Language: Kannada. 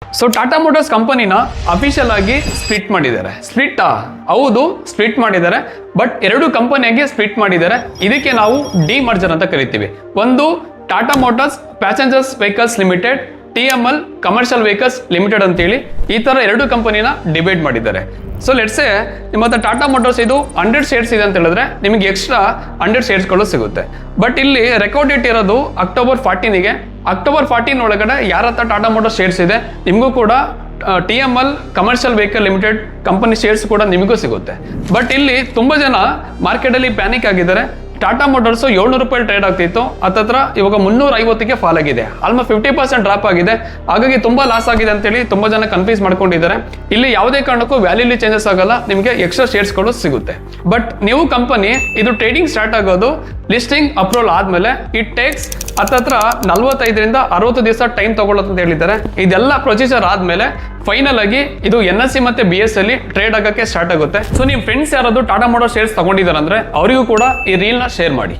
ಸೊ ಟಾಟಾ ಮೋಟಾರ್ಸ್ ಕಂಪನಿನ ಅಫಿಷಿಯಲ್ ಆಗಿ ಸ್ಪ್ಲಿಟ್ ಮಾಡಿದ್ದಾರೆ. ಹೌದು ಸ್ಪ್ಲಿಟ್ ಮಾಡಿದ್ದಾರೆ, ಬಟ್ ಎರಡು ಕಂಪನಿಯಾಗಿ ಸ್ಪ್ಲಿಟ್ ಮಾಡಿದ್ದಾರೆ. ಇದಕ್ಕೆ ನಾವು ಡಿ ಮರ್ಜರ್ ಅಂತ ಕರಿತೀವಿ. ಒಂದು Tata motors passengers vehicles limited, TML commercial vehicles limited ಅಂತೇಳಿ ಈ ತರ ಎರಡು ಕಂಪನಿನ ಡಿವೈಡ್ ಮಾಡಿದ್ದಾರೆ. ಸೊ ಲೆಟ್ಸೆ ನಿಮ್ಮ ಹತ್ರ ಟಾಟಾ ಮೋಟಾರ್ಸ್ ಇದು 100 ಶೇರ್ಸ್ ಇದೆ ಅಂತ ಹೇಳಿದ್ರೆ ನಿಮಗೆ ಎಕ್ಸ್ಟ್ರಾ 100 ಶೇರ್ಸ್ಗಳು ಸಿಗುತ್ತೆ. ಬಟ್ ಇಲ್ಲಿ ರೆಕಾರ್ಡ್ ಡೇಟ್ ಇರೋದು ಅಕ್ಟೋಬರ್ 14ಗೆ. ಅಕ್ಟೋಬರ್ 14 ಒಳಗಡೆ ಯಾರ ಹತ್ರ ಟಾಟಾ ಮೋಟಾರ್ಸ್ ಶೇರ್ಸ್ ಇದೆ ನಿಮಗೂ ಕೂಡ TML commercial vehicle limited company shares ಕೂಡ ನಿಮಗೂ ಸಿಗುತ್ತೆ. ಬಟ್ ಇಲ್ಲಿ ತುಂಬಾ ಜನ ಮಾರ್ಕೆಟಲ್ಲಿ ಪ್ಯಾನಿಕ್ ಆಗಿದ್ದಾರೆ. ಟಾಟಾ ಮೋಟಾರ್ಸ್ 700 ರೂಪಾಯಿ ಟ್ರೇಡ್ ಆಗ್ತಿತ್ತು, ಹತ್ತತ್ರ ಇವಾಗ 350ಗೆ ಫಾಲ್ ಆಗಿದೆ. ಆಲ್ಮೋಸ್ಟ್ 50% ಡ್ರಾಪ್ ಆಗಿದೆ. ಹಾಗಾಗಿ ತುಂಬಾ ಲಾಸ್ ಆಗಿದೆ ಅಂತೇಳಿ ತುಂಬಾ ಜನ ಕನ್ಫ್ಯೂಸ್ ಮಾಡ್ಕೊಂಡಿದ್ದಾರೆ. ಇಲ್ಲಿ ಯಾವುದೇ ಕಾರಣಕ್ಕೂ ವ್ಯಾಲ್ಯೂಲಿ ಚೇಂಜಸ್ ಆಗಲ್ಲ, ನಿಮಗೆ ಎಕ್ಸ್ಟ್ರಾ ಶೇರ್ಸ್ಗಳು ಸಿಗುತ್ತೆ. ಬಟ್ ನೀವು ಕಂಪನಿ ಇದು ಟ್ರೇಡಿಂಗ್ ಸ್ಟಾರ್ಟ್ ಆಗೋದು ಲಿಸ್ಟಿಂಗ್ ಅಪ್ರೂವಲ್ ಆದ್ಮೇಲೆ ಇಟ್ ಟೇಕ್ಸ್ ಹತ್ತತ್ರ 45ರಿಂದ 60 ದಿವಸ ಟೈಮ್ ತಗೊಳ್ಳೋದು ಅಂತ ಹೇಳಿದ್ದಾರೆ. ಇದೆಲ್ಲ ಪ್ರೊಸೀಜರ್ ಆದ್ಮೇಲೆ ಫೈನಲ್ ಆಗಿ ಇದು NSE ಮತ್ತೆ BSE ಅಲ್ಲಿ ಟ್ರೇಡ್ ಆಗಕ್ಕೆ ಸ್ಟಾರ್ಟ್ ಆಗುತ್ತೆ. ಸೊ ನಿಮ್ಮ ಫ್ರೆಂಡ್ಸ್ ಯಾರಾದ್ರೂ ಟಾಟಾ ಮೋಟಾರ್ಸ್ ಶೇರ್ಸ್ ತಗೊಂಡಿದ್ದಾರೆ ಅಂದ್ರೆ ಅವರಿಗೂ ಕೂಡ ಈ ರೀಲ್ ನ ಶೇರ್ ಮಾಡಿ.